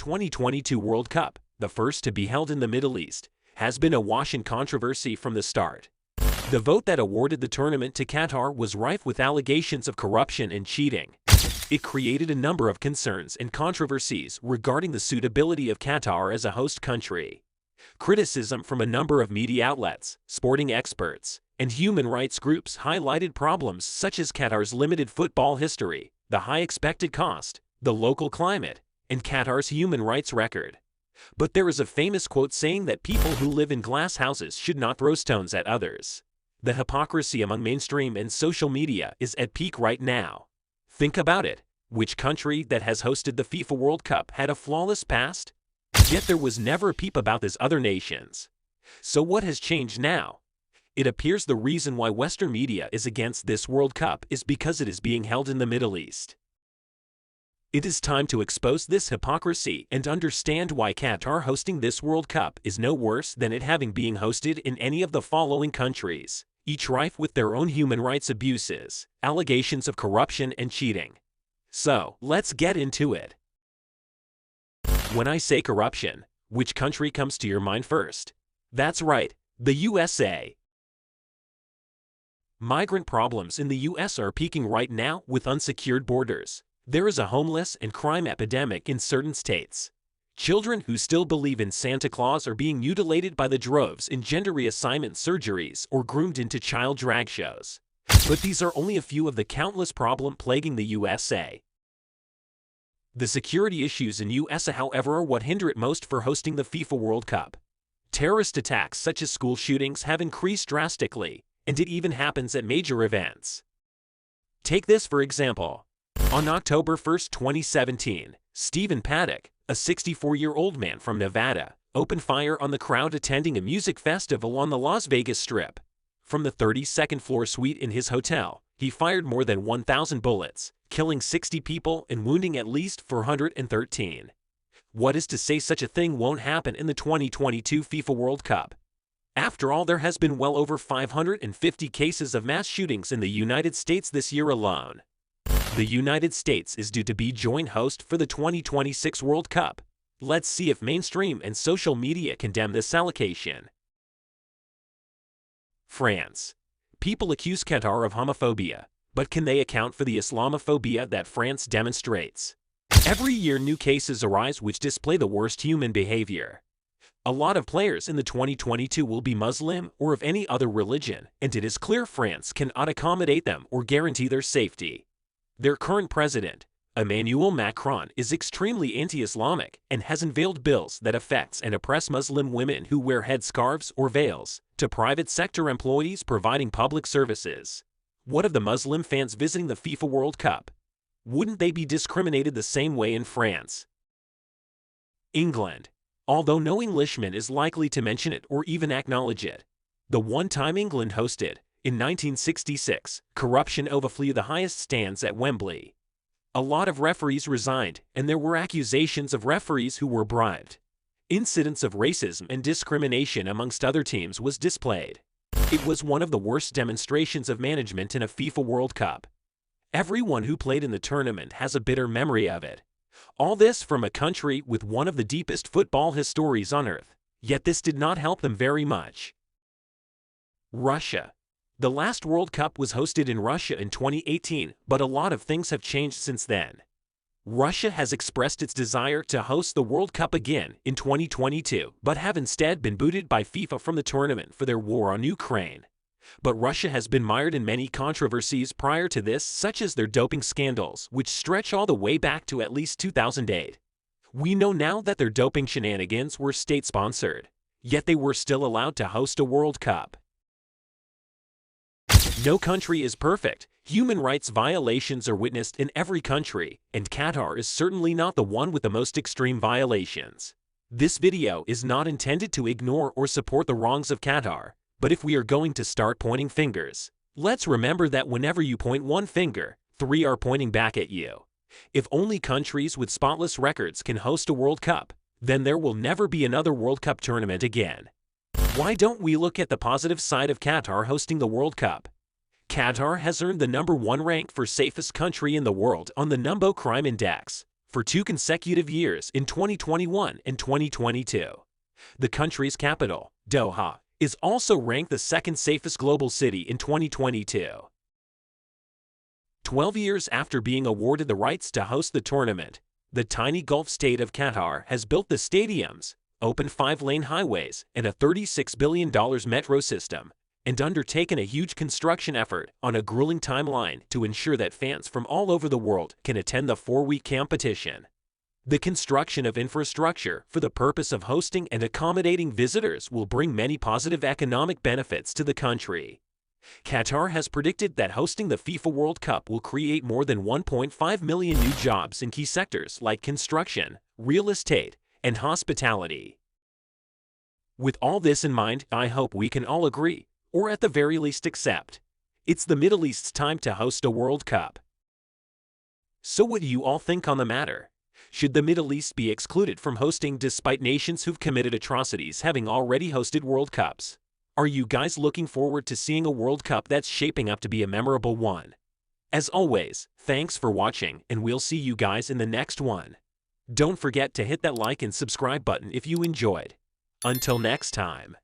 2022 World Cup, the first to be held in the Middle East, has been awash in controversy from the start. The vote that awarded the tournament to Qatar was rife with allegations of corruption and cheating. It created a number of concerns and controversies regarding the suitability of Qatar as a host country. Criticism from a number of media outlets, sporting experts, and human rights groups highlighted problems such as Qatar's limited football history, the high expected cost, the local climate, and Qatar's human rights record. But there is a famous quote saying that people who live in glass houses should not throw stones at others. The hypocrisy among mainstream and social media is at peak right now. Think about it. Which country that has hosted the FIFA World Cup had a flawless past? Yet there was never a peep about these other nations. So what has changed now? It appears the reason why Western media is against this World Cup is because it is being held in the Middle East. It is time to expose this hypocrisy and understand why Qatar hosting this World Cup is no worse than it having being hosted in any of the following countries, each rife with their own human rights abuses, allegations of corruption and cheating. So, let's get into it. When I say corruption, which country comes to your mind first? That's right, the USA. Migrant problems in the US are peaking right now with unsecured borders. There is a homeless and crime epidemic in certain states. Children who still believe in Santa Claus are being mutilated by the droves in gender reassignment surgeries or groomed into child drag shows. But these are only a few of the countless problems plaguing the USA. The security issues in USA, however, are what hinder it most for hosting the FIFA World Cup. Terrorist attacks such as school shootings have increased drastically, and it even happens at major events. Take this for example. On October 1, 2017, Stephen Paddock, a 64-year-old man from Nevada, opened fire on the crowd attending a music festival on the Las Vegas Strip. From the 32nd floor suite in his hotel, he fired more than 1,000 bullets, killing 60 people and wounding at least 413. What is to say such a thing won't happen in the 2022 FIFA World Cup? After all, there has been well over 550 cases of mass shootings in the United States this year alone. The United States is due to be joint host for the 2026 World Cup. Let's see if mainstream and social media condemn this allocation. France. People accuse Qatar of homophobia, but can they account for the Islamophobia that France demonstrates? Every year new cases arise which display the worst human behavior. A lot of players in the 2022 will be Muslim or of any other religion, and it is clear France cannot accommodate them or guarantee their safety. Their current president, Emmanuel Macron, is extremely anti-Islamic and has unveiled bills that affect and oppress Muslim women who wear headscarves or veils, to private sector employees providing public services. What of the Muslim fans visiting the FIFA World Cup? Wouldn't they be discriminated the same way in France? England. Although no Englishman is likely to mention it or even acknowledge it. The one time England hosted, in 1966, corruption overflew the highest stands at Wembley. A lot of referees resigned, and there were accusations of referees who were bribed. Incidents of racism and discrimination amongst other teams was displayed. It was one of the worst demonstrations of management in a FIFA World Cup. Everyone who played in the tournament has a bitter memory of it. All this from a country with one of the deepest football histories on earth. Yet this did not help them very much. Russia. The last World Cup was hosted in Russia in 2018, but a lot of things have changed since then. Russia has expressed its desire to host the World Cup again in 2022, but have instead been booted by FIFA from the tournament for their war on Ukraine. But Russia has been mired in many controversies prior to this, such as their doping scandals, which stretch all the way back to at least 2008. We know now that their doping shenanigans were state-sponsored, yet they were still allowed to host a World Cup. No country is perfect. Human rights violations are witnessed in every country, and Qatar is certainly not the one with the most extreme violations. This video is not intended to ignore or support the wrongs of Qatar. But if we are going to start pointing fingers, let's remember that whenever you point one finger, 3 are pointing back at you. If only countries with spotless records can host a World Cup, then there will never be another World Cup tournament again. Why don't we look at the positive side of Qatar hosting the World Cup? Qatar has earned the #1 rank for safest country in the world on the Numbo Crime Index. for 2 consecutive years in 2021 and 2022. The country's capital, Doha, is also ranked the second safest global city in 2022. 12 years after being awarded the rights to host the tournament, the tiny Gulf state of Qatar has built the stadiums, opened 5-lane highways and a $36 billion metro system, and undertaken a huge construction effort on a grueling timeline to ensure that fans from all over the world can attend the 4-week competition. The construction of infrastructure for the purpose of hosting and accommodating visitors will bring many positive economic benefits to the country. Qatar has predicted that hosting the FIFA World Cup will create more than 1.5 million new jobs in key sectors like construction, real estate, and hospitality. With all this in mind, I hope we can all agree, or at the very least accept, it's the Middle East's time to host a World Cup. So what do you all think on the matter? Should the Middle East be excluded from hosting despite nations who've committed atrocities having already hosted World Cups? Are you guys looking forward to seeing a World Cup that's shaping up to be a memorable one? As always, thanks for watching, and we'll see you guys in the next one. Don't forget to hit that like and subscribe button if you enjoyed. Until next time.